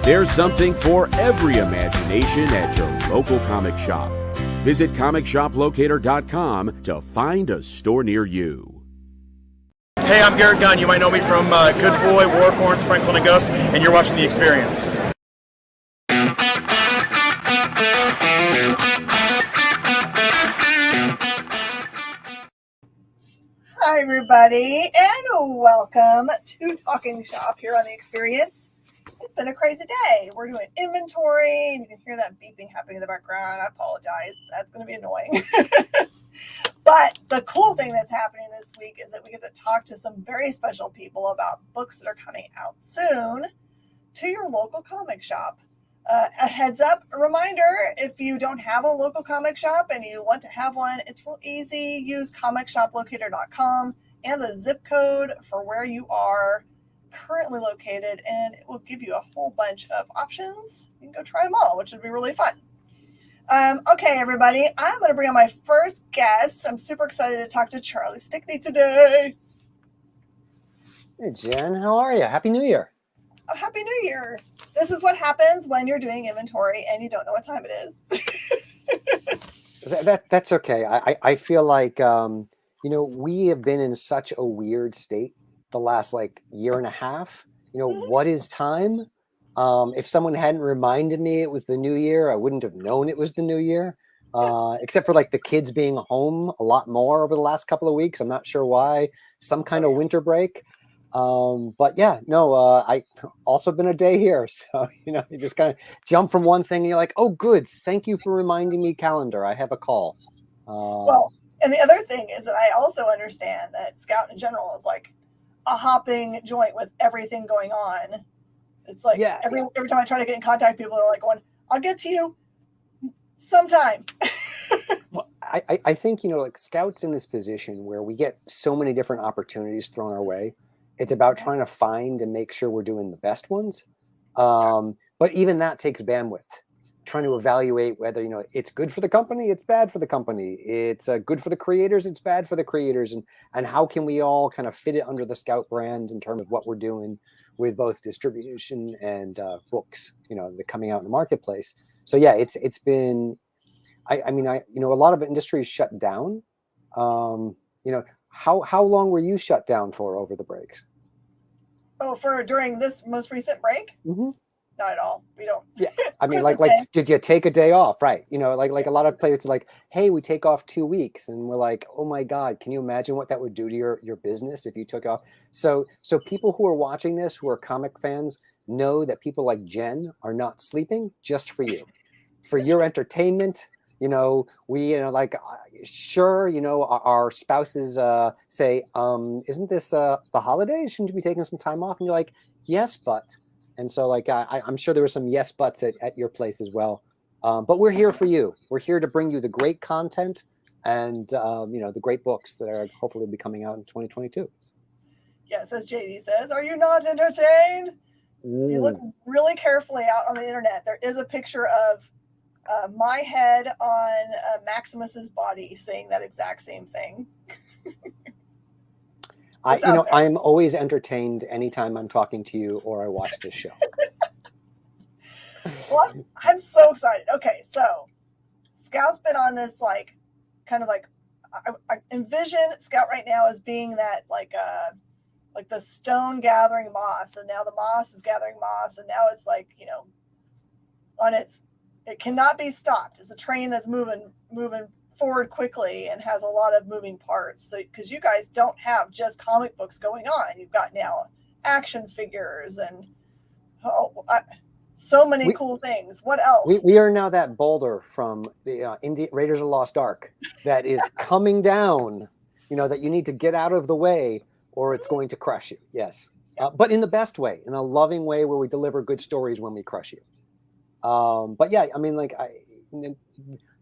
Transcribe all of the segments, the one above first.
There's something for every imagination at your local comic shop. Visit comicshoplocator.com to find a store near you. Hey, I'm Garrett Gunn. You might know me from Good Boy, Warcorns, Franklin and Ghost, and you're watching The Experience. Hi, everybody, and welcome to Talking Shop here on The Experience. It's been a crazy day. We're doing inventory, and you can hear that beeping happening in the background. I apologize. That's going to be annoying. But the cool thing that's happening this week is that we get to talk to some very special people about books that are coming out soon to your local comic shop. A heads up, a reminder, if you don't have a local comic shop and you want to have one, it's real easy. Use comicshoplocator.com and the zip code for where you are currently located, and it will give you a whole bunch of options. You can go try them all, which would be really fun. Okay, everybody, I'm going to bring on my first guest. I'm super excited to talk to Charlie Stickney today. Hey, Jen, how are you? Happy New Year. Oh, Happy New Year. This is what happens when you're doing inventory and you don't know what time it is. That's okay. I feel like, we have been in such a weird state the last year and a half. What is time? If someone hadn't reminded me it was the new year, I wouldn't have known it was the new year. Except for the kids being home a lot more over the last couple of weeks. I'm not sure why. Some kind of winter break. But yeah, no, I also been a day here. So, you just kind of jump from one thing and you're like, oh, good. Thank you for reminding me, calendar. I have a call. Well, and the other thing is that I also understand that Scout in general is like a hopping joint with everything going on. It's like every time I try to get in contact, people are like going, I'll get to you sometime. Well, I think, Scout's in this position where we get so many different opportunities thrown our way. It's about trying to find and make sure we're doing the best ones. But even that takes bandwidth, trying to evaluate whether, it's good for the company, it's bad for the company. It's good for the creators, it's bad for the creators. And how can we all kind of fit it under the Scout brand in terms of what we're doing with both distribution and books, that coming out in the marketplace. So yeah, it's been, a lot of industries shut down. How long were you shut down for over the breaks? Oh, during this most recent break? Mm-hmm. Not at all. We don't. Yeah, I mean, did you take a day off? Right. A lot of places hey, we take off 2 weeks, and we're like, oh my God, can you imagine what that would do to your business if you took off? So people who are watching this, who are comic fans, know that people like Jen are not sleeping just for you, for your entertainment. Sure, our spouses say, isn't this the holidays? Shouldn't you be taking some time off? And you're like, yes, but. And so I'm sure there were some yes buts at your place as well. But we're here for you. We're here to bring you the great content and, the great books that are hopefully be coming out in 2022. Yes, as JD says, are you not entertained? Ooh. You look really carefully out on the internet. There is a picture of my head on Maximus's body saying that exact same thing. I'm always entertained anytime I'm talking to you or I watch this show. Well, I'm so excited. Okay, so Scout's been on this I envision Scout right now as being that the stone gathering moss, and now the moss is gathering moss, and now it's it cannot be stopped. It's a train that's moving forward quickly and has a lot of moving parts. So because you guys don't have just comic books going on, you've got now action figures and so many cool things. What else? We are now that boulder from the Raiders of the Lost Ark that is coming down, that you need to get out of the way or it's going to crush you. Yes. But in the best way, in a loving way where we deliver good stories when we crush you. But yeah,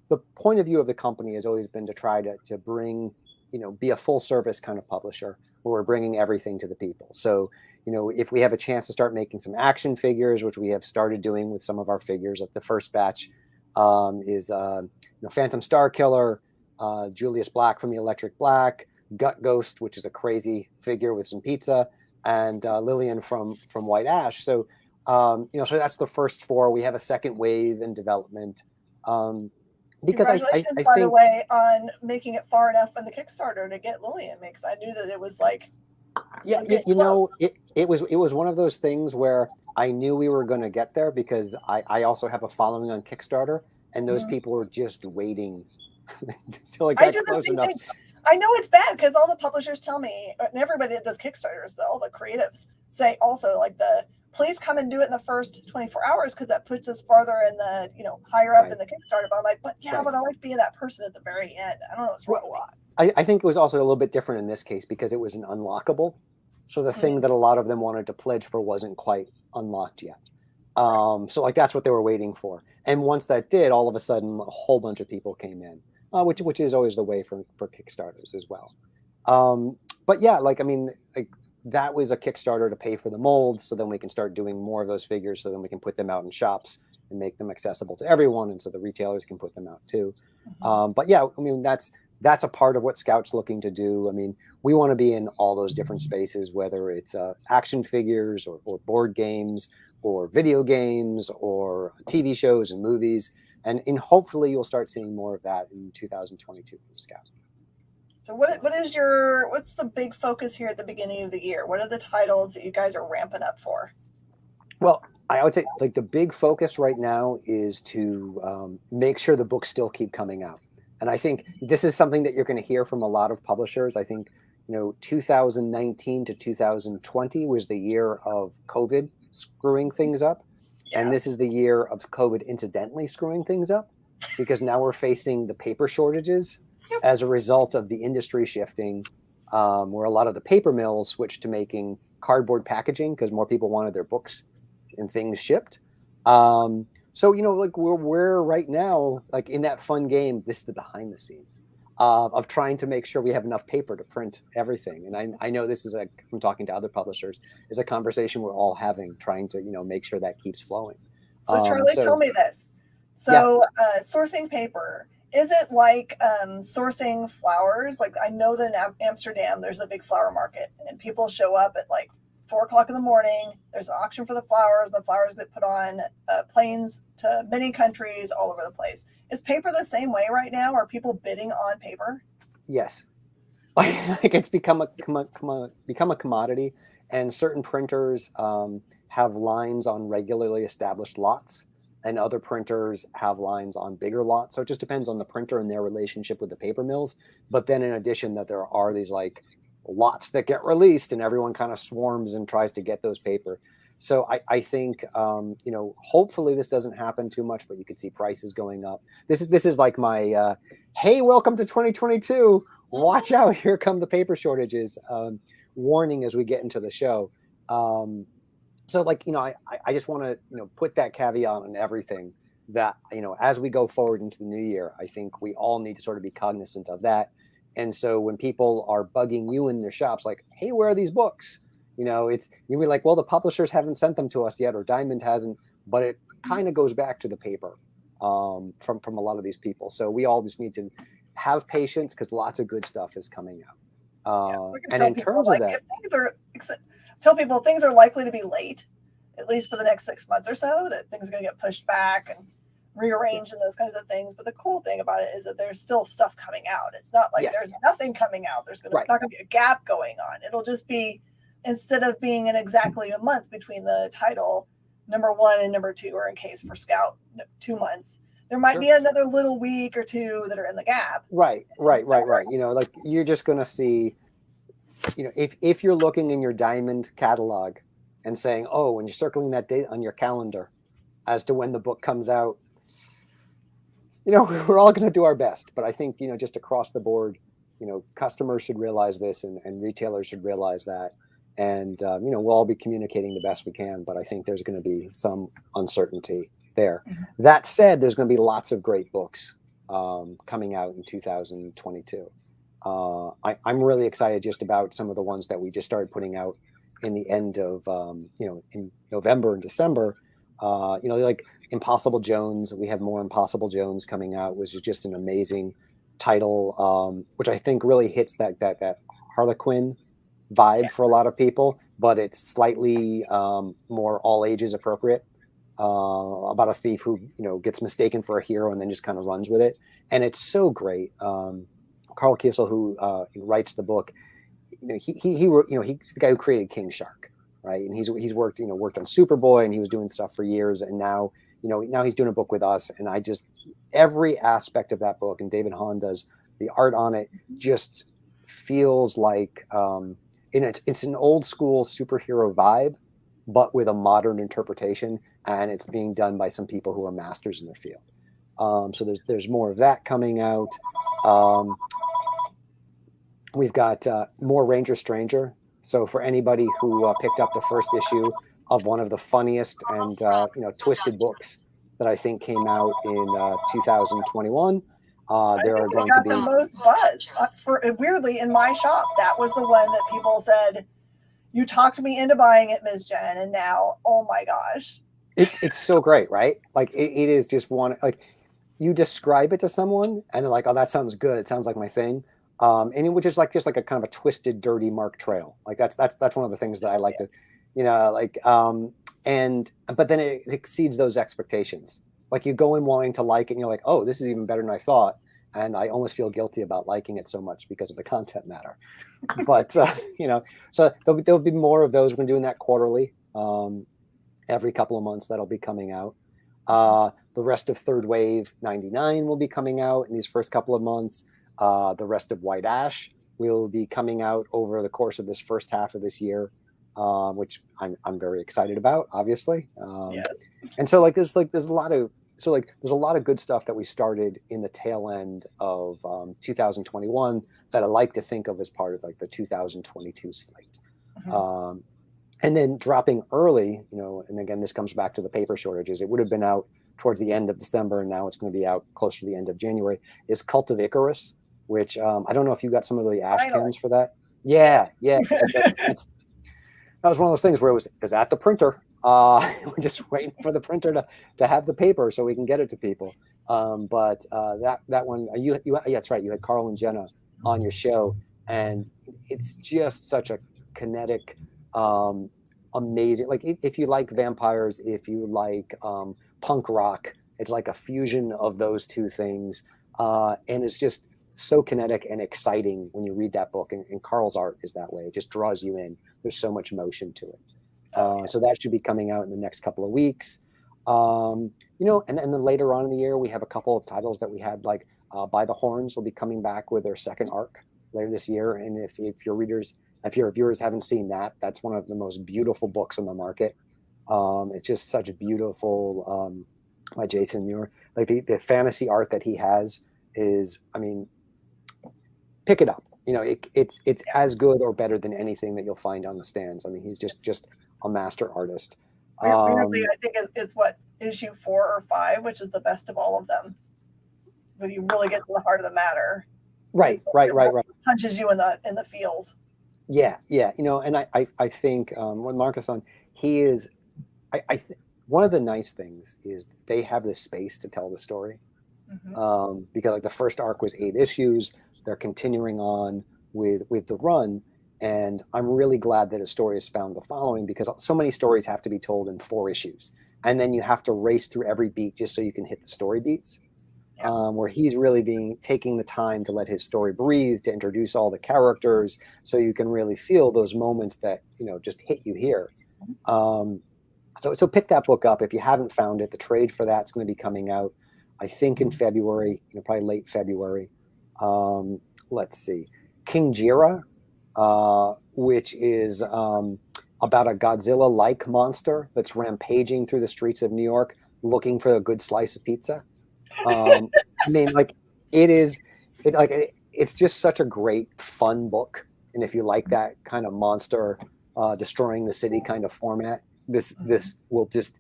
the point of view of the company has always been to try to bring, be a full service kind of publisher where we're bringing everything to the people. So, if we have a chance to start making some action figures, which we have started doing with some of our figures, like the first batch is Phantom Star Killer, Julius Black from the Electric Black, Gut Ghost, which is a crazy figure with some pizza, and Lillian from White Ash. So So that's the first 4. We have a second wave in development. Because Congratulations, I by the think, way, on making it far enough on the Kickstarter to get Lillian because I knew that it was like, yeah, it was one of those things where I knew we were going to get there because I also have a following on Kickstarter, and those people were just waiting until it I got do the close same enough. thing. I know it's bad because all the publishers tell me, and everybody that does Kickstarters, all the creatives say also like please come and do it in the first 24 hours because that puts us farther in the, higher up in the Kickstarter. But I'm like, but I like being that person at the very end. I don't know what's wrong with me. I think it was also a little bit different in this case because it was an unlockable. So the thing that a lot of them wanted to pledge for wasn't quite unlocked yet. So like that's what they were waiting for. And once that did, all of a sudden a whole bunch of people came in, which is always the way for Kickstarters as well. But yeah, like that was a Kickstarter to pay for the molds, so then we can start doing more of those figures, so then we can put them out in shops and make them accessible to everyone, and so the retailers can put them out too. But yeah, that's a part of what Scout's looking to do. We want to be in all those different spaces, whether it's action figures or board games or video games or TV shows and movies. And hopefully you'll start seeing more of that in 2022 from Scout. So what's the big focus here at the beginning of the year? What are the titles that you guys are ramping up for? Well, I would say like the big focus right now is to make sure the books still keep coming out. And I think this is something that you're going to hear from a lot of publishers. I think, 2019 to 2020 was the year of COVID screwing things up. Yeah. And this is the year of COVID incidentally screwing things up because now we're facing the paper shortages as a result of the industry shifting, where a lot of the paper mills switched to making cardboard packaging because more people wanted their books and things shipped. So, like we're right now, like in that fun game, this is the behind the scenes of trying to make sure we have enough paper to print everything. And I know this is from talking to other publishers, is a conversation we're all having, trying to, make sure that keeps flowing. So Charlie, tell me this. So sourcing paper, is it like sourcing flowers? Like I know that in Amsterdam, there's a big flower market and people show up at like 4:00 in the morning. There's an auction for the flowers. The flowers get put on planes to many countries all over the place. Is paper the same way right now? Are people bidding on paper? Yes. Like it's become a commodity, and certain printers have lines on regularly established lots, and other printers have lines on bigger lots. So it just depends on the printer and their relationship with the paper mills. But then in addition, that there are these like lots that get released and everyone kind of swarms and tries to get those paper. So I think, hopefully this doesn't happen too much, but you could see prices going up. This is like my, hey, welcome to 2022. Watch out. Here come the paper shortages warning as we get into the show. So like, I just want to, put that caveat on everything that, as we go forward into the new year, I think we all need to sort of be cognizant of that. And so when people are bugging you in their shops, like, hey, where are these books? You'll be like, well, the publishers haven't sent them to us yet, or Diamond hasn't, but it kind of goes back to the paper from a lot of these people. So we all just need to have patience because lots of good stuff is coming out. And in terms of that, tell people things are likely to be late, at least for the next 6 months or so, that things are going to get pushed back and rearranged and those kinds of things. But the cool thing about it is that there's still stuff coming out. It's not like there's nothing coming out. There's not going to be a gap going on. It'll just be, instead of being in exactly a month between the title number 1 and number 2, or in case for Scout 2 months, there might be another little week or 2 that are in the gap. Right. Like you're just going to see, if you're looking in your Diamond catalog and saying, oh, and you're circling that date on your calendar as to when the book comes out, we're all going to do our best. But I think, just across the board, customers should realize this and retailers should realize that. And, we'll all be communicating the best we can. But I think there's going to be some uncertainty there. Mm-hmm. That said, there's going to be lots of great books coming out in 2022. I'm really excited just about some of the ones that we just started putting out in the end of, in November and December. Like Impossible Jones. We have more Impossible Jones coming out, which is just an amazing title, which I think really hits that Harlequin vibe for a lot of people, but it's slightly more all ages appropriate. About a thief who gets mistaken for a hero and then just kind of runs with it, and it's so great. Carl Kiesel, who writes the book, he wrote, he's the guy who created King Shark, right? And he's worked worked on Superboy, and he was doing stuff for years, and now he's doing a book with us, and every aspect of that book, and David Hahn does the art on it, just feels like it's an old school superhero vibe, but with a modern interpretation, and it's being done by some people who are masters in their field. So there's more of that coming out. We've got more Ranger Stranger. So for anybody who picked up the first issue of one of the funniest and twisted books that I think came out in 2021, there are going to be the most buzz weirdly in my shop. That was the one that people said, "You talked me into buying it, Ms. Jen," and now, oh my gosh, it's so great, right? Like it is just one, like you describe it to someone and they're like, "Oh, that sounds good. It sounds like my thing." And which is just like a kind of a twisted, dirty Mark Trail. Like that's one of the things that I like to, but then it exceeds those expectations. Like you go in wanting to like it and you're like, "Oh, this is even better than I thought." And I almost feel guilty about liking it so much because of the content matter. But, so there'll be more of those. We're doing that quarterly, every couple of months that'll be coming out. The rest of Third Wave 99 will be coming out in these first couple of months. The rest of White Ash will be coming out over the course of this first half of this year, which I'm very excited about, obviously. Yes. And so there's a lot of good stuff that we started in the tail end of 2021 that I like to think of as part of like the 2022 slate. Mm-hmm. And then dropping early, and again, this comes back to the paper shortages. It would have been out towards the end of December, and now it's going to be out closer to the end of January, is Cult of Icarus, which I don't know if you got some of the ash cans for that. Yeah. That was one of those things where it was at the printer. We're just waiting for the printer to have the paper so we can get it to people. But that one, yeah, that's right. You had Carl and Jenna on your show, and it's just such a kinetic, amazing. Like if you like vampires, if you like punk rock, it's like a fusion of those two things, and it's just so kinetic and exciting when you read that book. And Carl's art is that way; it just draws you in. There's so much motion to it. So that should be coming out in the next couple of weeks. And then later on in the year, we have a couple of titles that we had, like By the Horns will be coming back with their second arc later this year. And if your viewers haven't seen that, that's one of the most beautiful books on the market. It's just such a beautiful, by Jason Muir. Like the fantasy art that he has is, pick it up. It's as good or better than anything that you'll find on the stands. He's just a master artist. Weirdly, I think it's what, issue 4 or 5, which is the best of all of them. When you really get to the heart of the matter. Right. Punches you in the feels. Yeah. And I think when Marcus on, he is, one of the nice things is they have the space to tell the story. Mm-hmm. Because like the first arc was 8 issues, they're continuing on with the run, and I'm really glad that a story has found the following, because so many stories have to be told in 4 issues, and then you have to race through every beat just so you can hit the story beats. Yeah. Where he's really taking the time to let his story breathe, to introduce all the characters, so you can really feel those moments that just hit you here. So pick that book up if you haven't found it. The trade for that's going to be coming out, I think, in February, probably late February. Let's see, King Ghidorah, which is about a Godzilla-like monster that's rampaging through the streets of New York looking for a good slice of pizza. It's just such a great, fun book. And if you like that kind of monster destroying the city kind of format, this will just,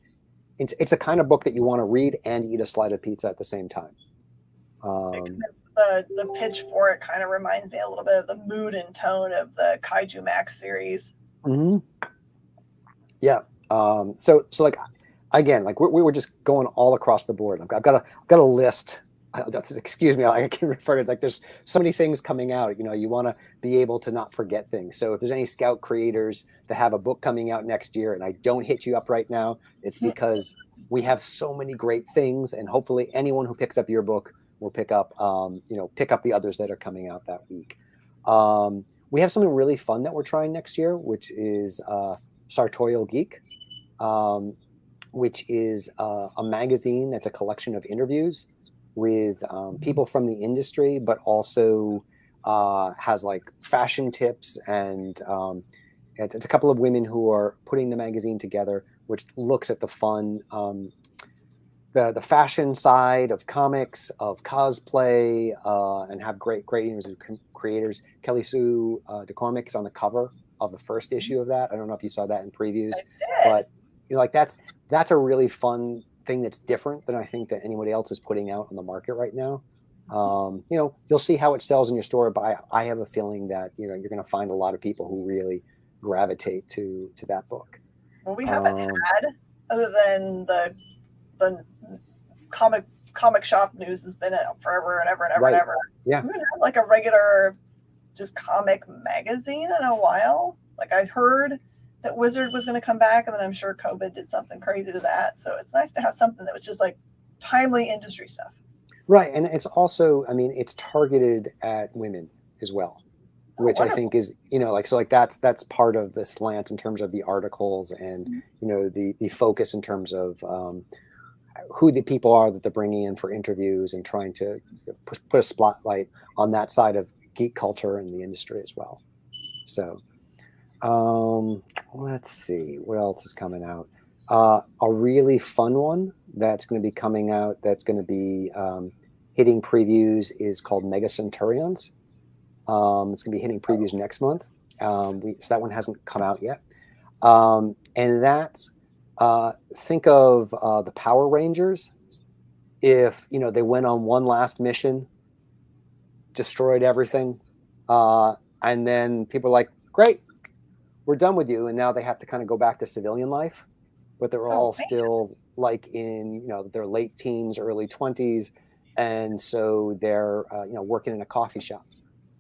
it's the kind of book that you want to read and eat a slice of pizza at the same time. The pitch for it kind of reminds me a little bit of the mood and tone of the Kaiju Max series. Mm-hmm. Yeah. So like, again, like we were just going all across the board. I've got a list excuse me, I can refer to, like, there's so many things coming out. You want to be able to not forget things. So if there's any Scout creators that have a book coming out next year and I don't hit you up right now, it's because we have so many great things, and hopefully anyone who picks up your book will pick up the others that are coming out that week. We have something really fun that we're trying next year, which is Sartorial Geek, which is a magazine that's a collection of interviews with people from the industry, but also has like fashion tips, and it's a couple of women who are putting the magazine together, which looks at the fun, the fashion side of comics, of cosplay, and have great interviews with creators. Kelly Sue DeCormick is on the cover of the first issue of that. I don't know if you saw that in previews, but like that's a really fun thing that's different than I think that anybody else is putting out on the market right now. You'll see how it sells in your store, but I have a feeling that you're going to find a lot of people who really gravitate to that book. Well, we haven't had, other than the comic shop news has been out forever and ever and ever and ever. Yeah, we haven't had like a regular just comic magazine in a while. Like, I heard that Wizard was going to come back, and then I'm sure COVID did something crazy to that. So it's nice to have something that was just like timely industry stuff. Right. And it's also, it's targeted at women as well, which I think is, that's part of the slant in terms of the articles and, the focus in terms of who the people are that they're bringing in for interviews, and trying to put a spotlight on that side of geek culture and the industry as well. So, let's see what else is coming out. A really fun one that's going to be coming out, that's going to be hitting previews, is called Mega Centurions. It's going to be hitting previews next month. So that one hasn't come out yet. And that's, think of the Power Rangers. If, they went on one last mission, destroyed everything, and then people are like, great, we're done with you. And now they have to kind of go back to civilian life, but they're all still like in, their late teens, early 20s. And so they're, working in a coffee shop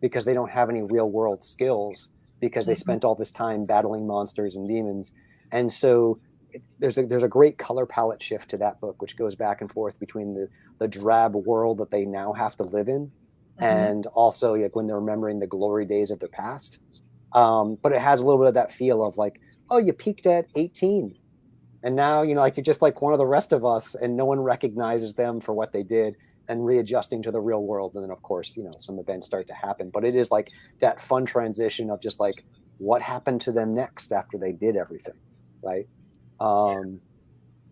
because they don't have any real world skills, because they spent all this time battling monsters and demons. And so there's a great color palette shift to that book, which goes back and forth between the drab world that they now have to live in, and also like when they're remembering the glory days of their past. But it has a little bit of that feel of like, oh, you peaked at 18 and now, like you're just like one of the rest of us, and no one recognizes them for what they did, and readjusting to the real world. And then of course, some events start to happen, but it is like that fun transition of just like, what happened to them next after they did everything. Right.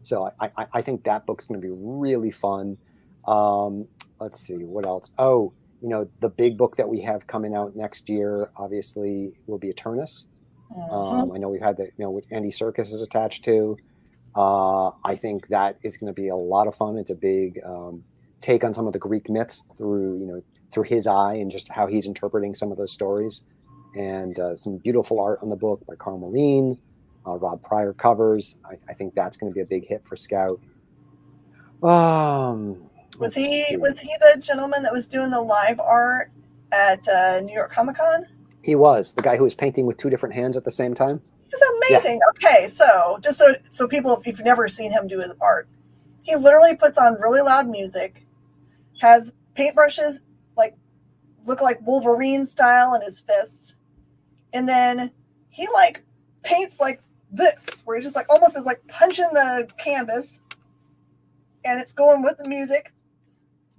So I think that book's going to be really fun. Let's see what else. Oh, the big book that we have coming out next year, obviously, will be Eternus. I know we've had that, what Andy Serkis is attached to. I think that is going to be a lot of fun. It's a big take on some of the Greek myths through his eye, and just how he's interpreting some of those stories. And some beautiful art on the book by Carl Moline. Rob Pryor covers. I think that's going to be a big hit for Scout. Was he the gentleman that was doing the live art at New York Comic Con? He was the guy who was painting with two different hands at the same time. He's amazing. Yeah. Okay, so just so people, if you've never seen him do his art, he literally puts on really loud music, has paintbrushes like look like Wolverine style in his fists, and then he like paints like this, where he just like almost is like punching the canvas, and it's going with the music.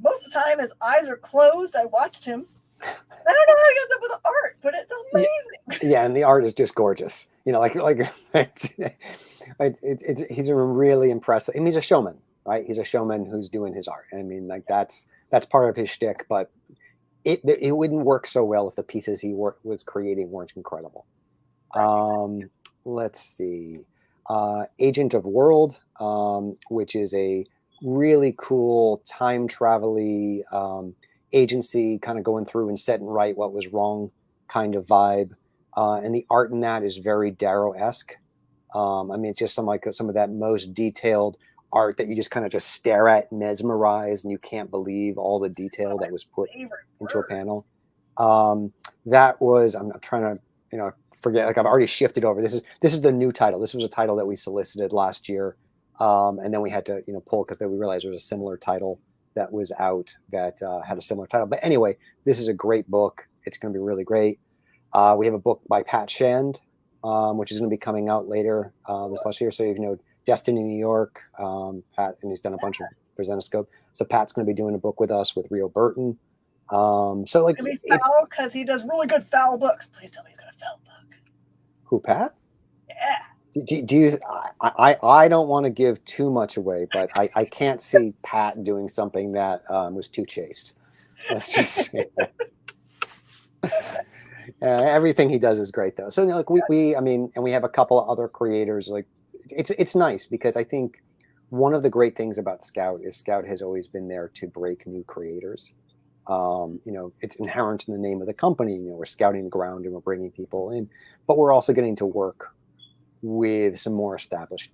Most of the time, his eyes are closed. I watched him. I don't know how he gets up with the art, but it's amazing. Yeah, and the art is just gorgeous. He's a really impressive. He's a showman, right? He's a showman who's doing his art. That's part of his shtick. But it wouldn't work so well if the pieces he was creating weren't incredible. Let's see, Agent of World, which is a really cool time travel-y agency, kind of going through and setting right what was wrong kind of vibe. And the art in that is very Darrow-esque. It's just some of that most detailed art that you just kind of just stare at, mesmerized, and you can't believe all the detail that was put into a panel. That was, I'm not trying to, forget, like I've already shifted over. This is the new title. This was a title that we solicited last year. And then we had to, pull because then we realized there was a similar title that was out that had a similar title. But anyway, this is a great book. It's going to be really great. We have a book by Pat Shand, which is going to be coming out later this last year. So, Destiny New York, Pat, and he's done a bunch of Presentascope. So Pat's going to be doing a book with us with Rio Burton. So like, it's foul because he does really good foul books. Please tell me he's got a foul book. Who, Pat? Yeah. Do you? I don't want to give too much away, but I can't see Pat doing something that was too chaste. Let's just say that. Everything he does is great, though. So like and we have a couple of other creators. Like it's nice because I think one of the great things about Scout is Scout has always been there to break new creators. It's inherent in the name of the company. We're scouting the ground and we're bringing people in, but we're also getting to work with some more established,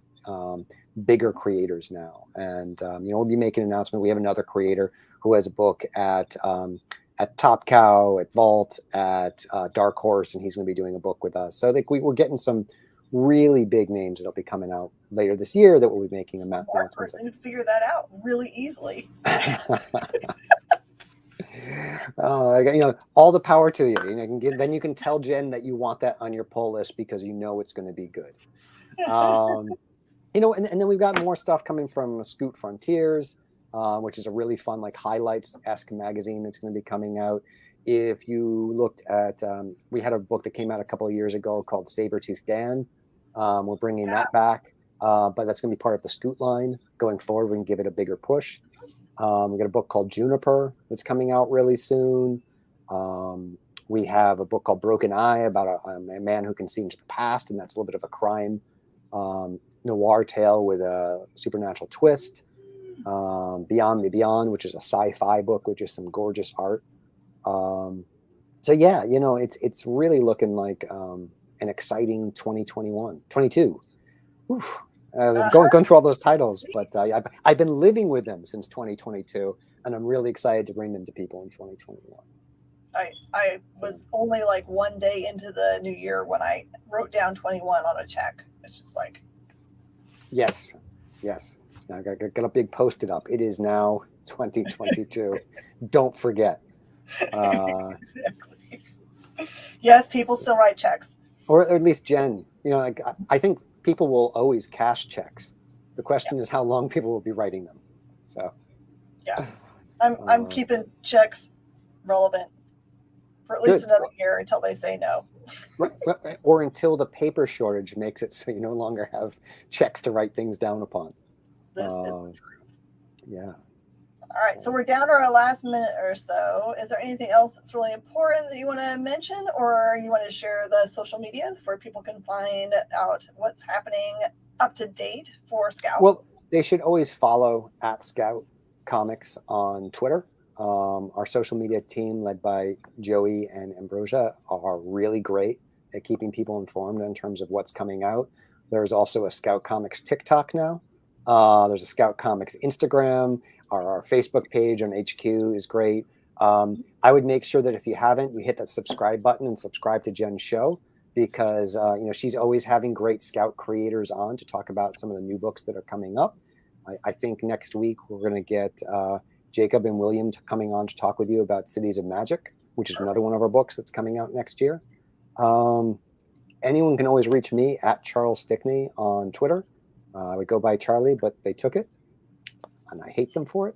bigger creators now. And, we'll be making an announcement. We have another creator who has a book at Top Cow, at Vault, at Dark Horse, and he's going to be doing a book with us. So I think we're getting some really big names that'll be coming out later this year that we'll be making announcements. Person to figure that out really easily. All the power to you. Then you can tell Jen that you want that on your pull list because it's going to be good. And then we've got more stuff coming from Scoot Frontiers, which is a really fun, like highlights-esque magazine that's going to be coming out. If you looked at, we had a book that came out a couple of years ago called Sabretooth Dan. We're bringing that back, but that's going to be part of the Scoot line going forward. We can give it a bigger push. We got a book called Juniper that's coming out really soon. We have a book called Broken Eye about a man who can see into the past, and that's a little bit of a crime noir tale with a supernatural twist. Beyond the Beyond, which is a sci-fi book with just some gorgeous art. It's really looking like an exciting 22. Oof. Going through all those titles, but I've been living with them since 2022, and I'm really excited to bring them to people in 2021. I was only like one day into the new year when I wrote down 21 on a check. It's just like, yes. Now I got a big post-it up. It is now 2022. Don't forget. Exactly. Yes, people still write checks, or at least Jen. I think people will always cash checks. The question is how long people will be writing them. So, yeah, I'm keeping checks relevant for at least another year until they say no. Right. Or until the paper shortage makes it so you no longer have checks to write things down upon. This is the truth. Yeah. All right, so we're down to our last minute or so. Is there anything else that's really important that you want to mention, or you want to share the social medias where people can find out what's happening up to date for Scout? Well, they should always follow @Scout Comics on Twitter. Our social media team, led by Joey and Ambrosia, are really great at keeping people informed in terms of what's coming out. There's also a Scout Comics TikTok now. There's a Scout Comics Instagram. Our Facebook page on HQ is great. I would make sure that if you haven't, you hit that subscribe button and subscribe to Jen's show because she's always having great Scout creators on to talk about some of the new books that are coming up. I think next week we're going to get Jacob and William coming on to talk with you about Cities of Magic, which is another one of our books that's coming out next year. Anyone can always reach me @Charles Stickney on Twitter. I would go by Charlie, but they took it, and I hate them for it.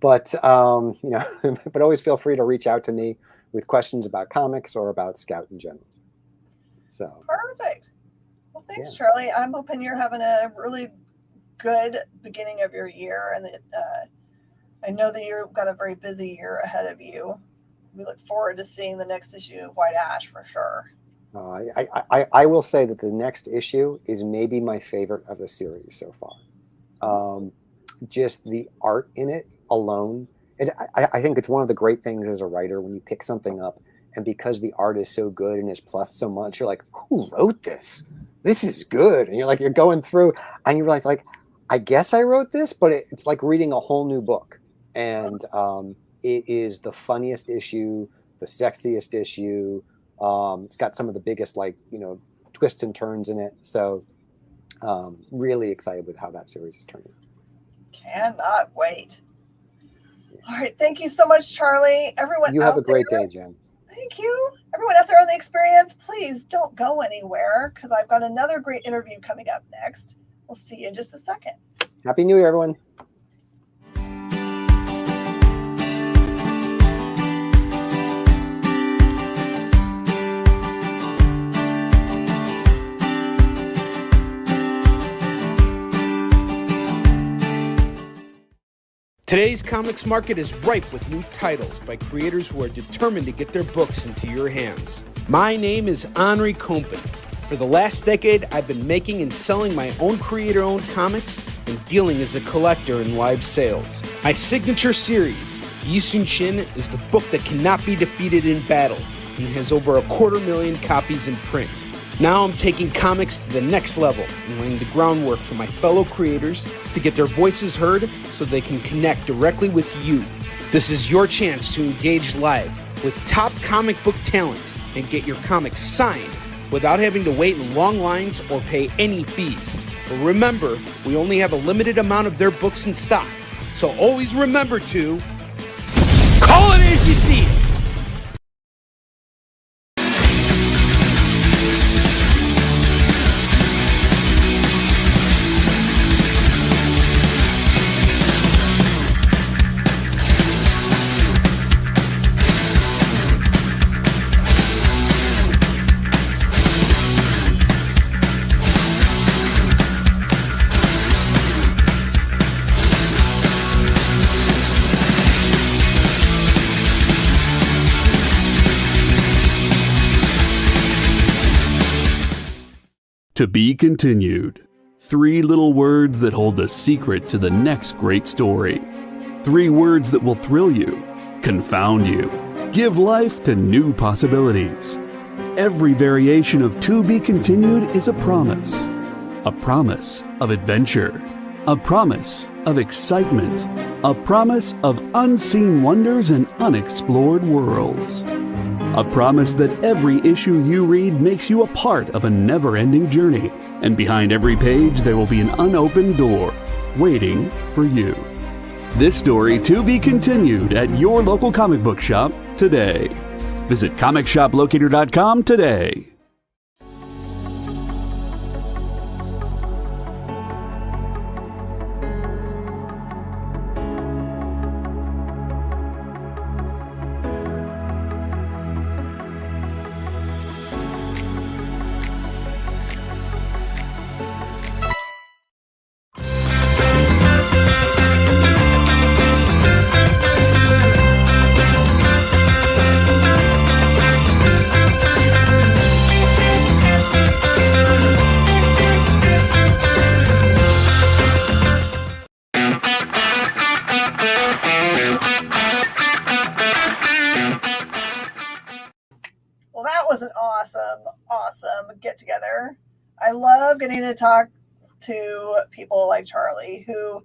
But but always feel free to reach out to me with questions about comics or about Scout in general. So perfect. Well, thanks, Charlie. I'm hoping you're having a really good beginning of your year, and that I know that you've got a very busy year ahead of you. We look forward to seeing the next issue of White Ash for sure. I will say that the next issue is maybe my favorite of the series so far. Just the art in it alone. I think it's one of the great things as a writer when you pick something up, and because the art is so good and is plus so much, you're like, who wrote this? This is good. And you're going through and you realize, like, I guess I wrote this, but it's like reading a whole new book. And it is the funniest issue, the sexiest issue. It's got some of the biggest, like, twists and turns in it. So really excited with how that series is turning. Cannot wait. All right. Thank you so much, Charlie. Everyone, You have a great day, Jen. Thank you. Everyone out there on the experience, please don't go anywhere because I've got another great interview coming up next. We'll see you in just a second. Happy New Year, everyone. Today's comics market is ripe with new titles by creators who are determined to get their books into your hands. My name is Henri Compen. For the last decade, I've been making and selling my own creator-owned comics and dealing as a collector in live sales. My signature series, Yi Sun Shin, is the book that cannot be defeated in battle and has over 250,000 copies in print. Now I'm taking comics to the next level and laying the groundwork for my fellow creators to get their voices heard so they can connect directly with you. This is your chance to engage live with top comic book talent and get your comics signed without having to wait in long lines or pay any fees. But remember, we only have a limited amount of their books in stock, so always remember to call it as you see it. To be continued. 3 little words that hold the secret to the next great story. 3 words that will thrill you, confound you, give life to new possibilities. Every variation of To Be Continued is a promise. A promise of adventure. A promise of excitement. A promise of unseen wonders and unexplored worlds. A promise that every issue you read makes you a part of a never-ending journey. And behind every page there will be an unopened door waiting for you. This story to be continued at your local comic book shop today. Visit comicshoplocator.com today. Well, that was an awesome get together. I love getting to talk to people like Charlie, who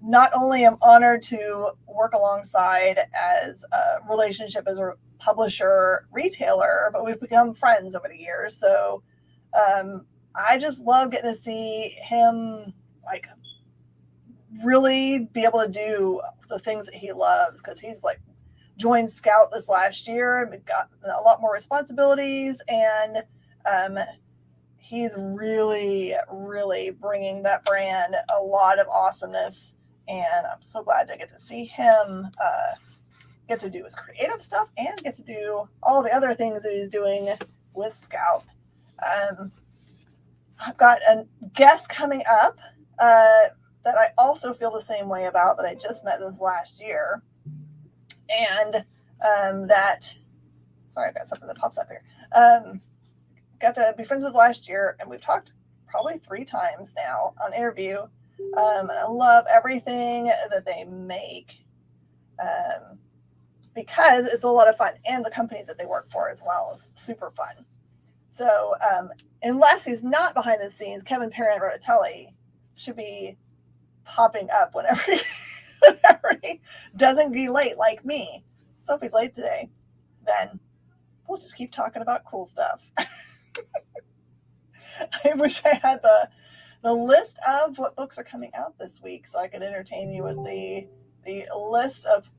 not only am honored to work alongside as a relationship as a publisher retailer, but we've become friends over the years. So I just love getting to see him like really be able to do the things that he loves, because he's like joined Scout this last year and got a lot more responsibilities, and he's really bringing that brand a lot of awesomeness, and I'm so glad to get to see him get to do his creative stuff and get to do all the other things that he's doing with Scout. I've got a guest coming up that I also feel the same way about, that I just met this last year. And sorry, I've got something that pops up here. Got to be friends with last year, and we've talked probably 3 times now on interview. And I love everything that they make because it's a lot of fun, and the company that they work for as well is super fun. So unless he's not behind the scenes, Kevin Perrin-Rodatelli should be popping up whenever he doesn't be late like me. So if he's late today, then we'll just keep talking about cool stuff. I wish I had the list of what books are coming out this week so I could entertain you with the list of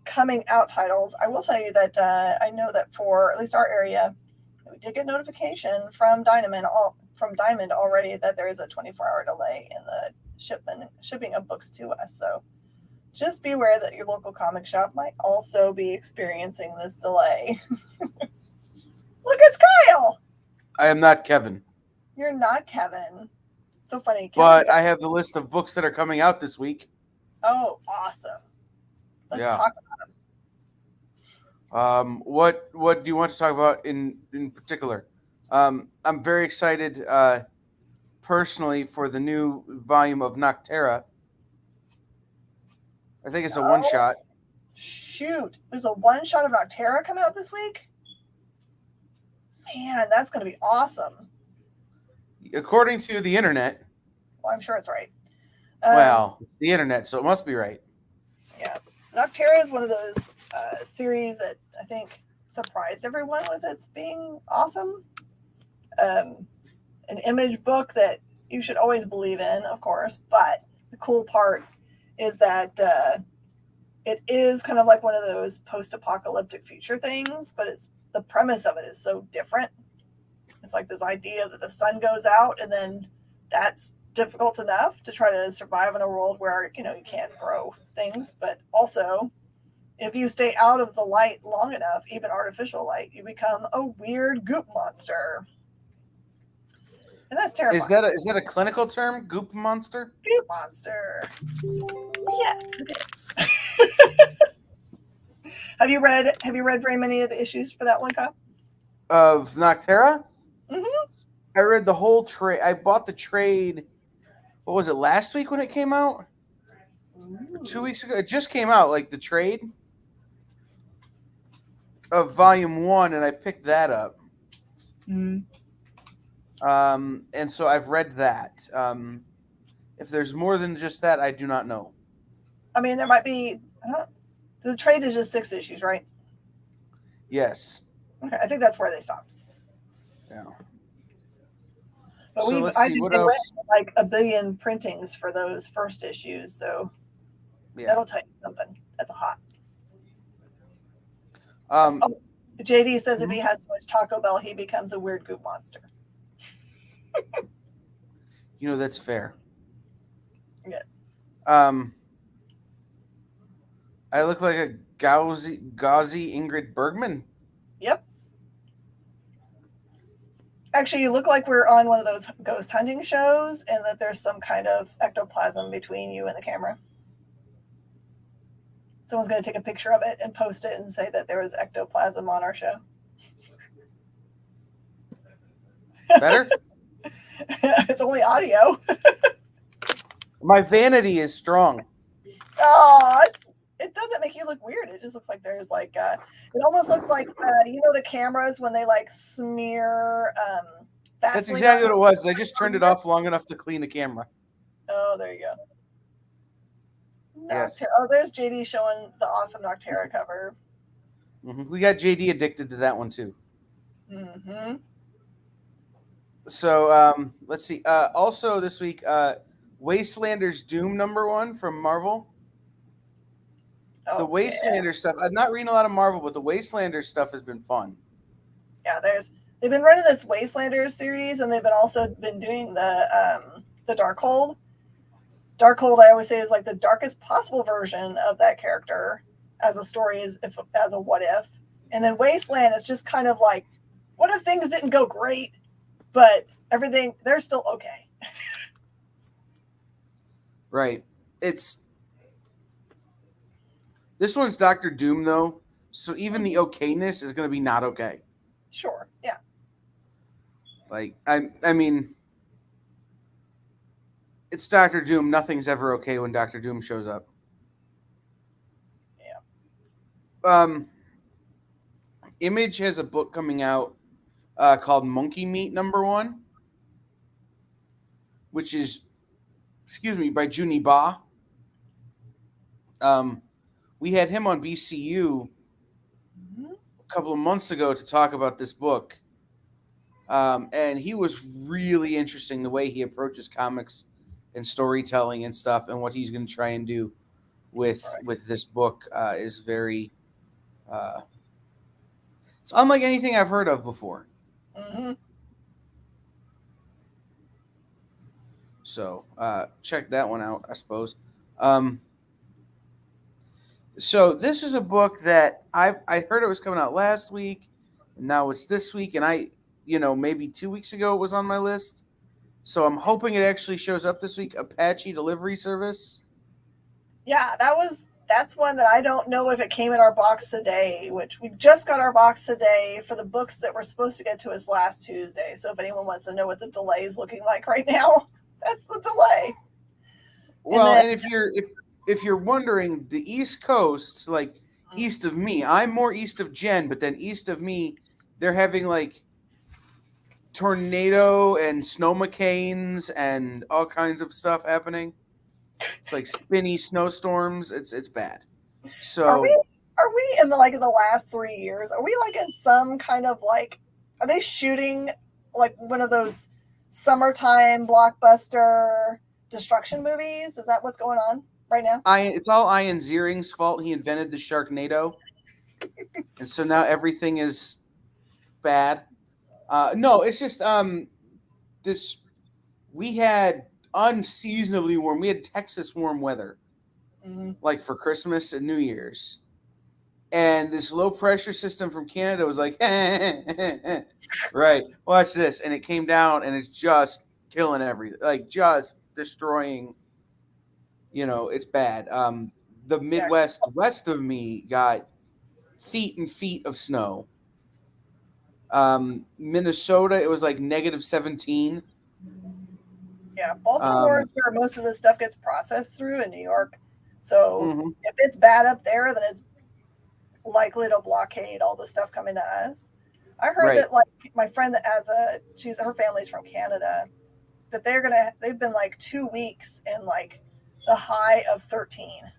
coming out titles. I will tell you that I know that for at least our area, we did get notification from Diamond already that there is a 24-hour delay in the shipping of books to us. So just be aware that your local comic shop might also be experiencing this delay. Look, it's Kyle. I am not Kevin. You're not Kevin. So funny. But I have the list of books that are coming out this week. Oh, awesome. Let's talk about them. What do you want to talk about in particular? I'm very excited personally for the new volume of Noctera. I think it's a one-shot. Shoot. There's a one-shot of Noctera coming out this week? Man, that's going to be awesome. According to the internet. Well, I'm sure it's right. Well, it's the internet, so it must be right. Yeah. Noctera is one of those series that I think surprised everyone with its being awesome. An Image book that you should always believe in, of course, but the cool part is that it is kind of like one of those post-apocalyptic future things, but the premise of it is so different. It's like this idea that the sun goes out and then that's difficult enough to try to survive in a world where, you can't grow things. But also, if you stay out of the light long enough, even artificial light, you become a weird goop monster. And that's terrifying. Is that a clinical term? Goop monster? Goop monster. Yes, it is. Have you read very many of the issues for that one, Kyle? Of Noctera? Mm-hmm. I read the whole trade. I bought the trade. What was it, last week when it came out? Or 2 weeks ago? It just came out, like the trade of volume 1, and I picked that up. Mm-hmm. And so I've read that. If there's more than just that, I do not know. I mean, there might be. The trade is just 6 issues, right? Yes. Okay, I think that's where they stopped. Yeah. But So let's I see, think what they else? went like 1 billion printings for those first issues, so that'll tell you something. That's a hot. JD says if he has too much Taco Bell, he becomes a weird goop monster. That's fair. Yes. I look like a gauzy Ingrid Bergman. Yep. Actually, you look like we're on one of those ghost hunting shows and that there's some kind of ectoplasm between you and the camera. Someone's going to take a picture of it and post it and say that there was ectoplasm on our show. Better? It's only audio. My vanity is strong. Oh, it doesn't make you look weird. It just looks like there's like it almost looks like the cameras when they like smear That's exactly what it was. I just turned it off long enough to clean the camera. Oh, there you go. Yes. Oh, there's JD showing the awesome Noctera cover. Mm-hmm. We got JD addicted to that one too. Mm-hmm. So let's see. Also this week, Wastelander's Doom #1 from Marvel. Oh, The Wastelander stuff. I'm not reading a lot of Marvel, but the Wastelander stuff has been fun. Yeah, they've been running this Wastelander series, and they've been also been doing the Darkhold. Darkhold, I always say, is like the darkest possible version of that character as a story, as a what if. And then Wasteland is just kind of like, what if things didn't go great, but they're still okay. Right. This one's Dr. Doom, though, so even the okayness is going to be not okay. Sure, yeah. Like, I mean, it's Dr. Doom. Nothing's ever okay when Dr. Doom shows up. Yeah. Image has a book coming out called Monkey Meat #1, which is by Juni Ba. We had him on BCU a couple of months ago to talk about this book. And he was really interesting the way he approaches comics and storytelling and stuff, and what he's going to try and do with this book is very it's unlike anything I've heard of before. Mm-hmm. So check that one out, I suppose. So this is a book that I heard it was coming out last week, and now it's this week, and maybe 2 weeks ago it was on my list. So I'm hoping it actually shows up this week. Apache Delivery Service. Yeah, that's one that I don't know if it came in our box today, which we just got our box today for the books that were supposed to get to us last Tuesday. So if anyone wants to know what the delay is looking like right now, that's the delay. Well, and if you're wondering, the East Coast, like east of me, I'm more east of Jen, but then east of me, they're having like tornado and snow McCains and all kinds of stuff happening. It's like spinny snowstorms. It's bad. So are we in the last 3 years? Are we like in some kind of like? Are they shooting like one of those summertime blockbuster destruction movies? Is that what's going on right now? It's all Ian Ziering's fault. He invented the Sharknado, and so now everything is bad. No, it's just we had unseasonably warm. We had Texas warm weather, like for Christmas and New Year's, and this low pressure system from Canada was like, right, watch this, and it came down and it's just killing everything, like just destroying. It's bad. The Midwest west of me got feet and feet of snow. Minnesota, it was like -17. Yeah, Baltimore is where most of this stuff gets processed through in New York. So if it's bad up there, then it's likely to blockade all the stuff coming to us. I heard that like my friend that has her family's from Canada, that they've been like 2 weeks in like the high of 13.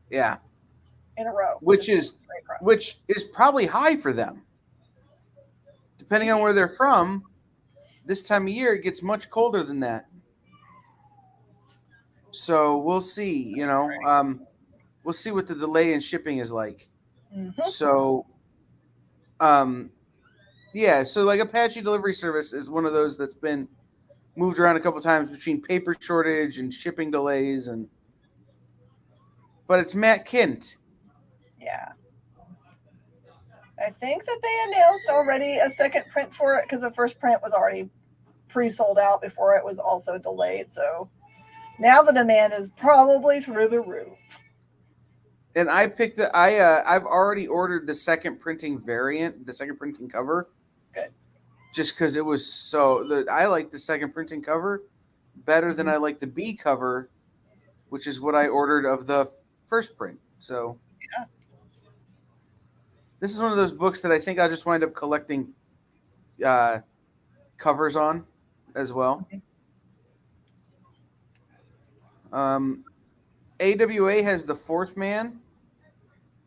Yeah. In a row. Which is probably high for them. Depending on where they're from, this time of year it gets much colder than that. So we'll see, we'll see what the delay in shipping is like. So, so like Apache Delivery Service is one of those that's been moved around a couple times between paper shortage and shipping delays, but it's Matt Kint. Yeah. I think that they announced already a second print for it because the first print was already pre-sold out before it was also delayed. So now the demand is probably through the roof. And I picked I've already ordered the second printing variant, the second printing cover. Good. Just because it was I like the second printing cover better than I like the B cover, which is what I ordered of the first print. So yeah. This is one of those books that I think I'll just wind up collecting covers on as well. AWA has The Fourth Man,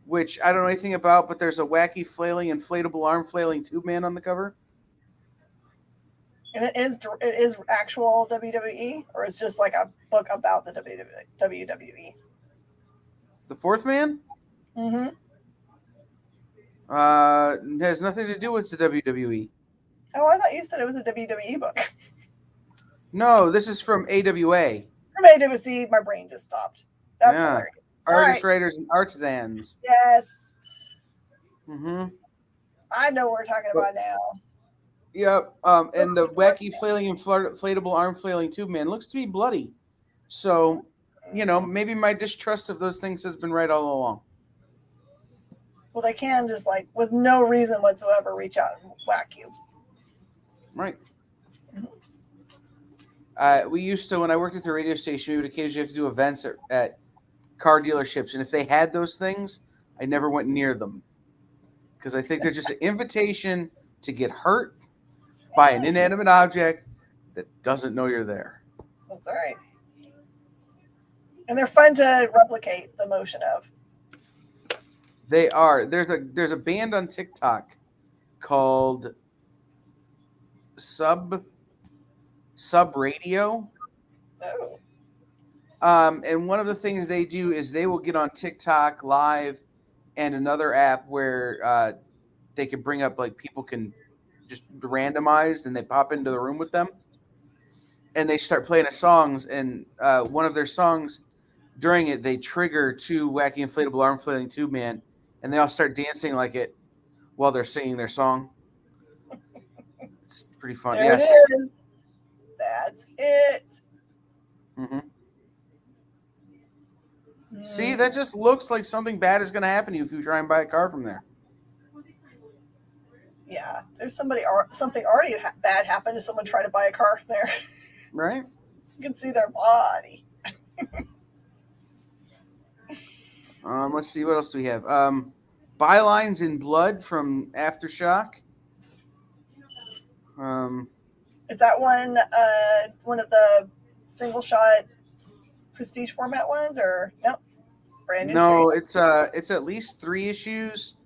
which I don't know anything about, but there's a wacky flailing inflatable arm flailing tube man on the cover. And it is actual WWE, or it's just like a book about the WWE? The Fourth Man? Mm-hmm. Has nothing to do with the WWE. Oh, I thought you said it was a WWE book. No, this is from AWA. From AWC, my brain just stopped. That's hilarious. Artists, writers, and artisans. Yes. Mm-hmm. I know what we're talking about now. Yep. And the wacky flailing inflatable arm flailing tube man looks to be bloody. So, maybe my distrust of those things has been right all along. Well, they can just like with no reason whatsoever reach out and whack you. Right. We used to, when I worked at the radio station, we would occasionally have to do events at car dealerships, and if they had those things, I never went near them because I think they're just an invitation to get hurt by an inanimate object that doesn't know you're there. That's all right. And they're fun to replicate the motion of. They are. There's a band on TikTok called Sub Radio. Oh. And one of the things they do is they will get on TikTok live and another app where they can bring up, like, people can just randomized and they pop into the room with them and they start playing songs, and one of their songs during it, they trigger 2 wacky inflatable arm flailing tube man, and they all start dancing like it while they're singing their song. It's pretty fun. There Yes. it is. That's it. Mm-hmm. See, that just looks like something bad is going to happen to you if you try and buy a car from there. Yeah, there's something already bad happened to someone trying to buy a car from there. Right? You can see their body. Let's see, what else do we have? Bylines in Blood from Aftershock. Is that one of the single shot prestige format ones, or no? Brand new No, series? it's at least 3 issues.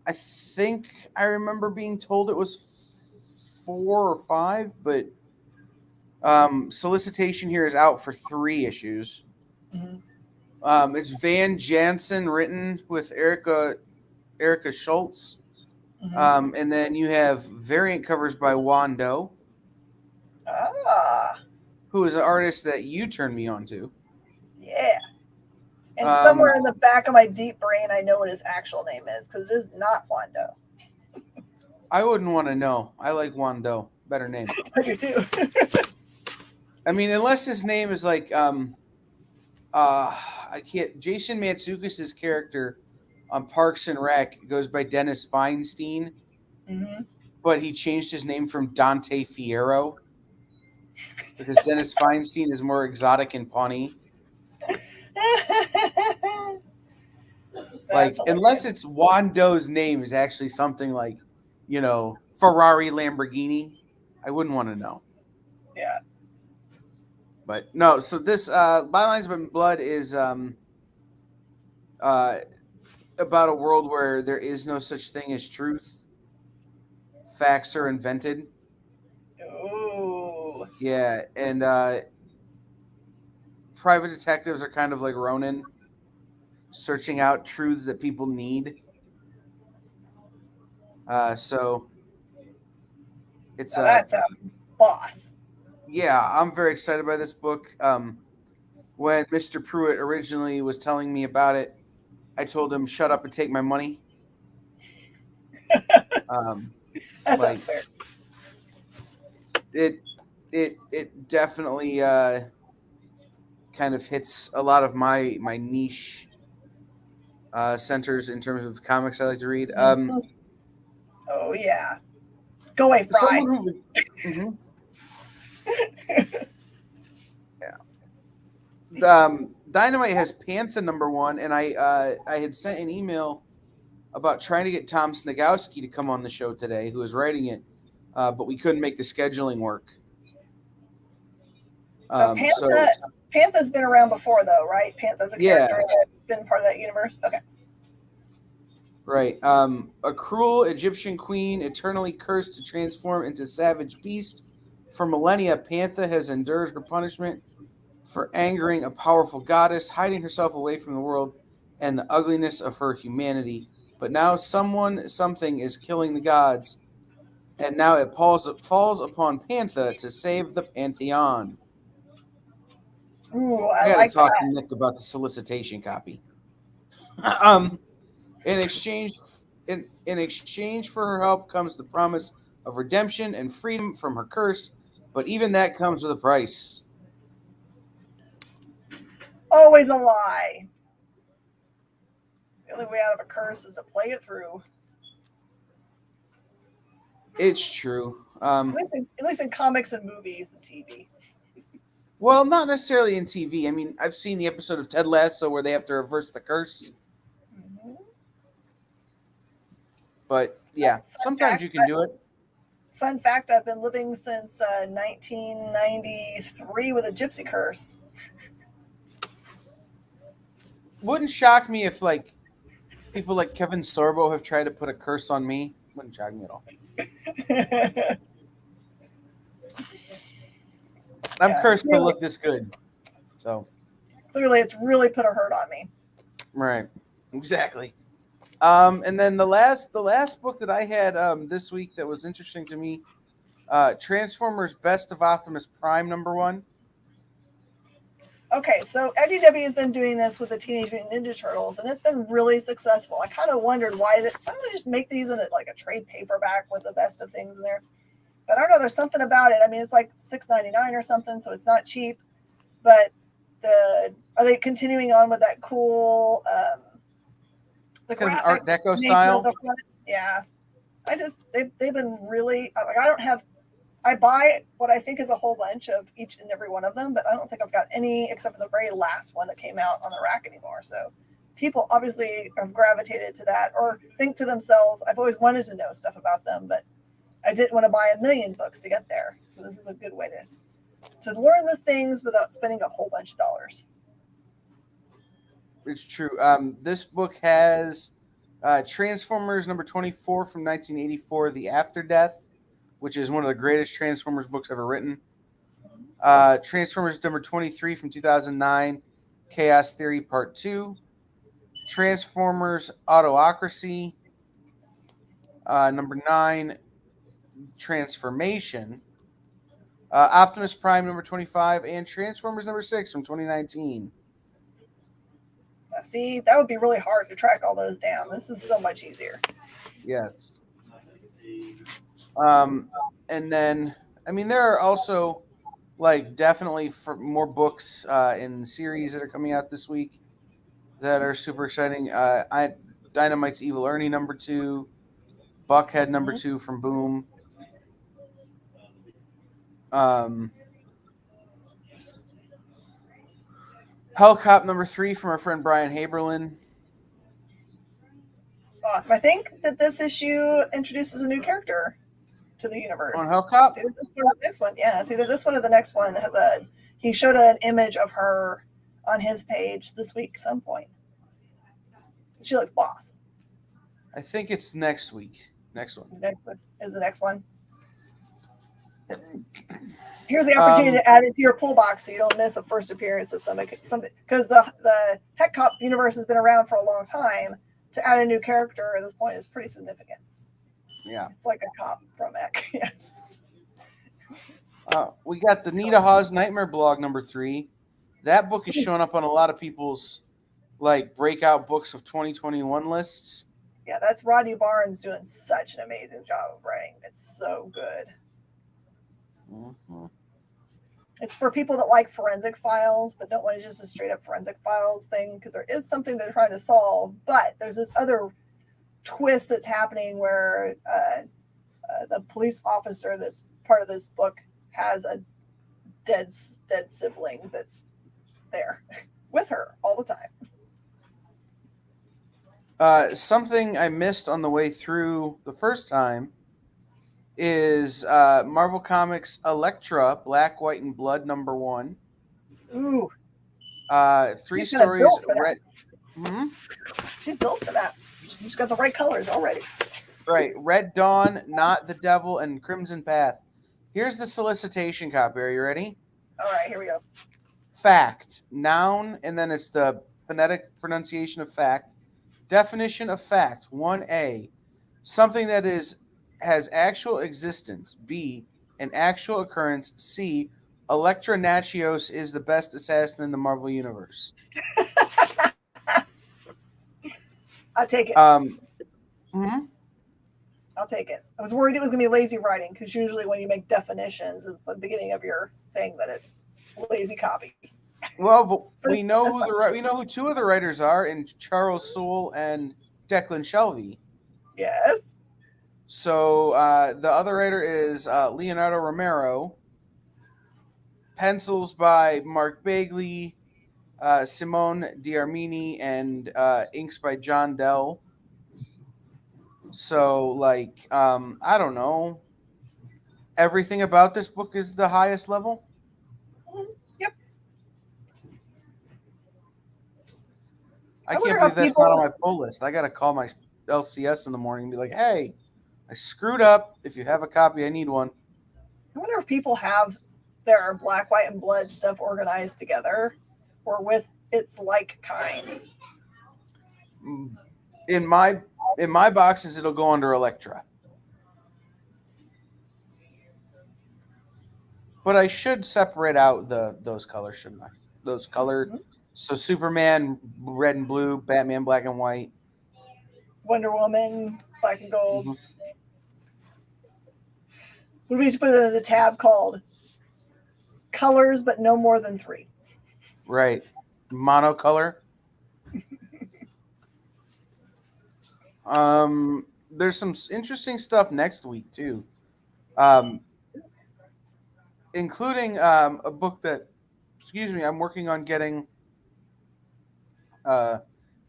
I think I remember being told it was 4 or 5, but solicitation here is out for 3 issues. Mm-hmm. It's Van Jansen written with Erica Schultz. Mm-hmm. And then you have variant covers by Wando, who is an artist that you turned me on to. Yeah. And somewhere in the back of my deep brain, I know what his actual name is, because it is not Wando. I wouldn't want to know. I like Wando. Better name. I do too. I mean, unless his name is like I can't. Jason Mantzoukas' character on Parks and Rec goes by Dennis Feinstein, Mm-hmm. but he changed his name from Dante Fierro because Dennis Feinstein is more exotic and Pawnee. Like, unless it's Wando's name is actually something like, Ferrari, Lamborghini, I wouldn't want to know. Yeah. But no, so this Bylines in Blood is about a world where there is no such thing as truth. Facts are invented. Ooh. Yeah, and private detectives are kind of like Ronin, searching out truths that people need. So it's that sounds boss. Yeah, I'm very excited by this book. When Mr. Pruitt originally was telling me about it, I told him, "Shut up and take my money." That sounds fair. It definitely kind of hits a lot of my niche centers in terms of comics I like to read. Oh yeah, go away, Fry. Someone who was, mm-hmm. Yeah. Dynamite has Panther #1, and I had sent an email about trying to get Tom Snagowski to come on the show today, who is writing it, but we couldn't make the scheduling work. So Panther's been around before, though, right? Panther's a character that's been part of that universe. Okay. Right. A cruel Egyptian queen, eternally cursed to transform into savage beast. For millennia, Panther has endured her punishment for angering a powerful goddess, hiding herself away from the world and the ugliness of her humanity. But now something is killing the gods, and now it falls upon Panther to save the pantheon. Ooh, I gotta like talk that. to Nick about the solicitation copy. In exchange for her help comes the promise of redemption and freedom from her curse, but even that comes with a price. Always a lie. The only way out of a curse is to play it through. It's true. At least in comics and movies and TV. Well, not necessarily in TV. I mean, I've seen the episode of Ted Lasso where they have to reverse the curse. Mm-hmm. But yeah, sometimes you can do it. Fun fact, I've been living since 1993 with a gypsy curse. wouldn't shock me if like people like Kevin Sorbo have tried to put a curse on me. Wouldn't shock me at all. I'm cursed to look this good. So clearly it's really put a hurt on me. right. Exactly. And then the last book that I had this week that was interesting to me, Transformers Best of Optimus Prime #1. Okay, so IDW has been doing this with the Teenage Mutant Ninja Turtles, and it's been really successful. I kind of wondered why don't they just make these in a trade paperback with the best of things in there? But I don't know. There's something about it. I mean, it's like $6.99 or something, so it's not cheap. But are they continuing on with that cool the Kind of an graphic Art Deco nature style? of the front? Yeah, they've been really like I buy what I think is a whole bunch of each and every one of them, but I don't think I've got any except for the very last one that came out on the rack anymore. So people obviously have gravitated to that or think to themselves, I've always wanted to know stuff about them, but I didn't want to buy a million books to get there. So this is a good way to learn the things without spending a whole bunch of dollars. It's true. This book has Transformers #24 from 1984, The After Death, which is one of the greatest Transformers books ever written. Transformers #23 from 2009, Chaos Theory Part 2. Transformers Autocracy. #9, Transformation. Optimus Prime #25, and Transformers #6 from 2019. See, that would be really hard to track all those down. This is so much easier. Yes. And then, I mean, there are also definitely for more books in the series that are coming out this week that are super exciting. Dynamite's Evil Ernie #2, Buckhead #2 from Boom. Hellcop #3 from our friend Brian Haberlin. It's awesome. I think that this issue introduces a new character to the universe. On Hellcop? It's either this one or the next one. Yeah, it's either this one or the next one. He showed an image of her on his page this week at some point. She looks boss. I think it's next week. Next one. Is the next one. Here's the opportunity to add it to your pull box so you don't miss a first appearance of somebody. Because the Heck Cop universe has been around for a long time. To add a new character at this point is pretty significant. Yeah. It's like a cop from Heck. Yes. We got the Nita Hawes Nightmare blog #3. That book is showing up on a lot of people's breakout books of 2021 lists. Yeah, that's Rodney Barnes doing such an amazing job of writing. It's so good. Mm-hmm. It's for people that like forensic files, but don't want to just a straight up forensic files thing, because there is something they're trying to solve, but there's this other twist that's happening where the police officer that's part of this book has a dead sibling that's there with her all the time. Something I missed on the way through the first time is Marvel Comics Elektra, Black, White, and Blood #1. Ooh. 3 stories. Red. She's built for that. She's got the right colors already. Right. Red Dawn, Not the Devil, and Crimson Path. Here's the solicitation copy. Are you ready? All right, here we go. Fact. Noun, and then it's the phonetic pronunciation of fact. Definition of fact. 1A. Something that has actual existence. B. An actual occurrence. C. Elektra Natchios is the best assassin in the Marvel Universe. I'll take it. I'll take it. I was worried it was going to be lazy writing, because usually when you make definitions at the beginning of your thing that it's lazy copy. Well, but we know who two of the writers are, in Charles Soule and Declan Shelby. Yes. So the other writer is Leonardo Romero. Pencils by Mark Bagley, Simone D'Armini, and inks by John Dell. So, I don't know. Everything about this book is the highest level? Yep. I wonder can't how believe that's not on my pull list. I got to call my LCS in the morning and be like, hey, I screwed up. If you have a copy, I need one. I wonder if people have their Black, White, and Blood stuff organized together or with its like kind. In my boxes, it'll go under Elektra. But I should separate out those colors, shouldn't I? Those colors. Mm-hmm. So Superman, red and blue, Batman, black and white. Wonder Woman, black and gold. Mm-hmm. What do we put it in a tab called colors, but no more than 3? Right. Monocolor. There's some interesting stuff next week too. Including a book that, I'm working on getting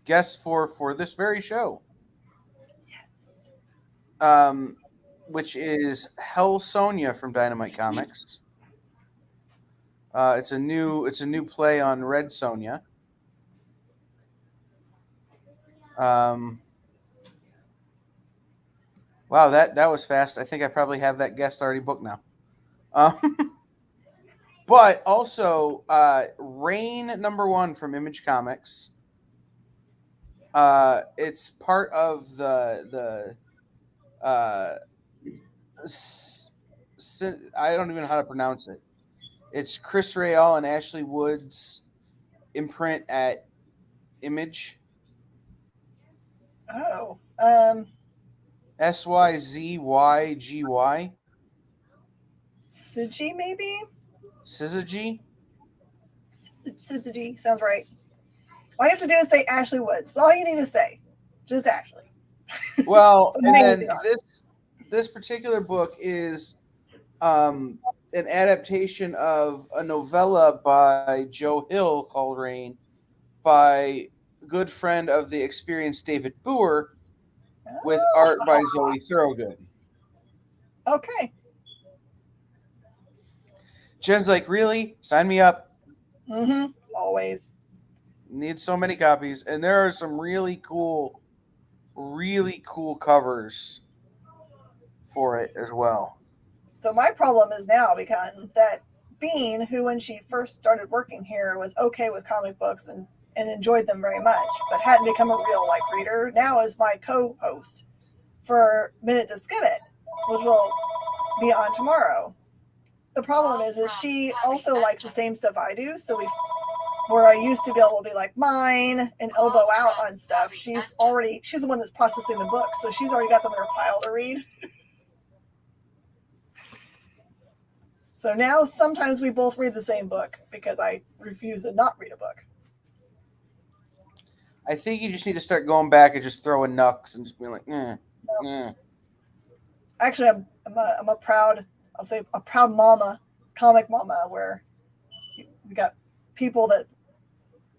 guests for this very show. Yes. Which is Hell Sonia from Dynamite Comics. It's a new play on Red Sonja. Wow, that was fast. I think I probably have that guest already booked now. But also Rain #1 from Image Comics. It's part of the I don't even know how to pronounce it. It's Chris Rayall and Ashley Wood's imprint at Image. Oh. SYZYGY. Syzygy, maybe? Syzygy? Syzygy, sounds right. All you have to do is say Ashley Woods. That's all you need to say. Just Ashley. Well, and then art. this particular book is an adaptation of a novella by Joe Hill called Rain by a good friend of the experienced David Boer with art by Zoe Thorogood. Okay. Jen's like, really? Sign me up. Mm-hmm. Always. Need so many copies. And there are some really cool covers for it as well. So my problem is now become that Bean, who when she first started working here was okay with comic books and enjoyed them very much, but hadn't become a real reader, now is my co-host for Minute to Skim It, which will be on tomorrow. The problem is she also likes the same stuff I do, so where I used to be able to be like mine and elbow out on stuff, she's the one that's processing the books, so she's already got them in her pile to read. So now sometimes we both read the same book because I refuse to not read a book. I think you just need to start going back and just throwing knucks and just being like, Actually, I'm a proud mama, comic mama, where we got people that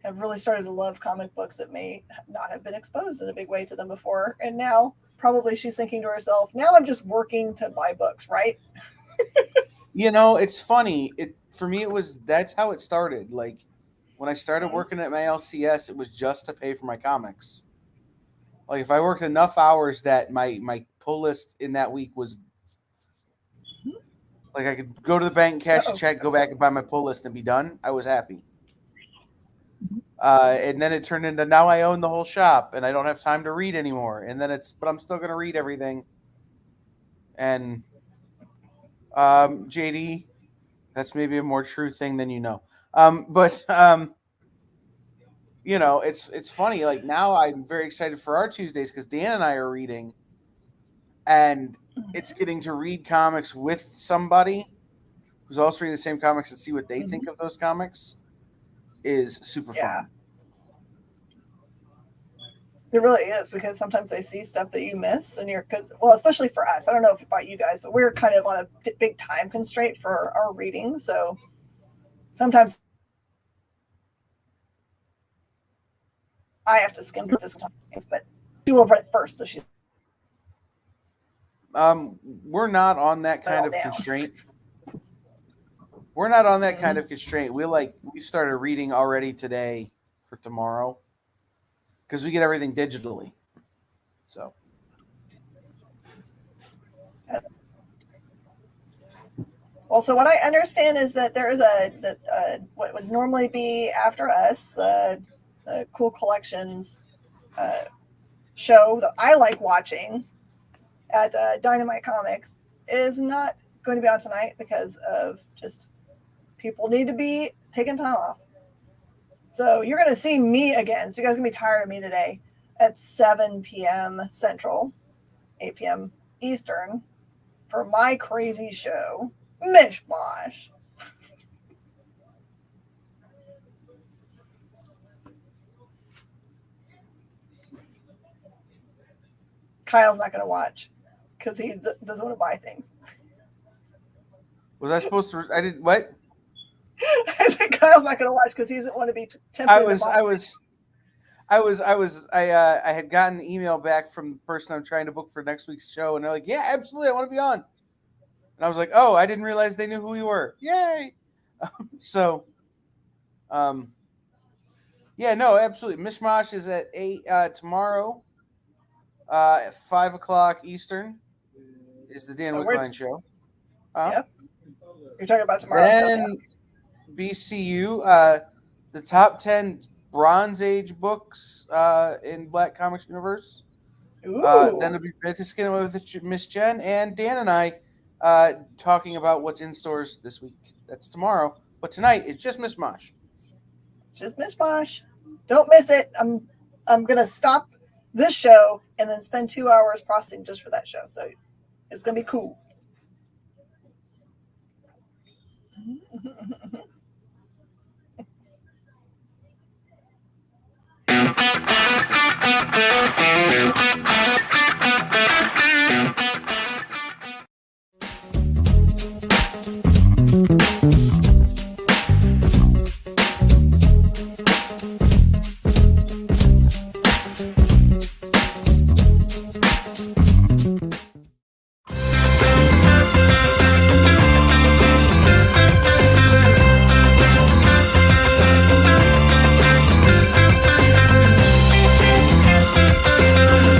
have really started to love comic books that may not have been exposed in a big way to them before. And now probably she's thinking to herself, now I'm just working to buy books, right? It's funny. For me, that's how it started. Like when I started working at my LCS, it was just to pay for my comics. Like if I worked enough hours that my pull list in that week was like I could go to the bank, cash a check, go back and buy my pull list and be done, I was happy. And then it turned into now I own the whole shop and I don't have time to read anymore. And then but I'm still going to read everything. And JD, that's maybe a more true thing than you know. But it's funny. Like now I'm very excited for our Tuesdays because Dan and I are reading and it's getting to read comics with somebody who's also reading the same comics and see what they think of those comics is super fun. It really is, because sometimes I see stuff that you miss and especially for us, I don't know about you guys, but we're kind of on a big time constraint for our reading. So sometimes I have to skim this, but she will read it first. So she's we're not on that kind of constraint. We're not on that kind of constraint. We started reading already today for tomorrow. because we get everything digitally. So. Well, so what I understand is that there is what would normally be after us, the Cool Collections show that I like watching at Dynamite Comics is not going to be on tonight because of just people need to be taking time off. So you're going to see me again. So you guys are going to be tired of me today at 7 p.m. Central, 8 p.m. Eastern for my crazy show, Mishmash. Kyle's not going to watch because he doesn't want to buy things. Was I supposed to? I did what? I said Kyle's not going to watch because he doesn't want to be tempted. I had gotten an email back from the person I'm trying to book for next week's show, and they're like, "Yeah, absolutely, I want to be on." And I was like, "Oh, I didn't realize they knew who we were. Yay!" Yeah, no, absolutely. Mishmash is at 8 tomorrow. At 5 o'clock Eastern is the Dan Wickline show. Yep. You're talking about tomorrow. Then BCU, the top 10 Bronze Age books in Black Comics Universe. Then it'll be Fantasy Skin with Miss Jen and Dan and I talking about what's in stores this week. That's tomorrow. But tonight it's just Mishmash. It's just Mishmash. Don't miss it. I'm gonna stop this show and then spend 2 hours processing just for that show. So it's gonna be cool.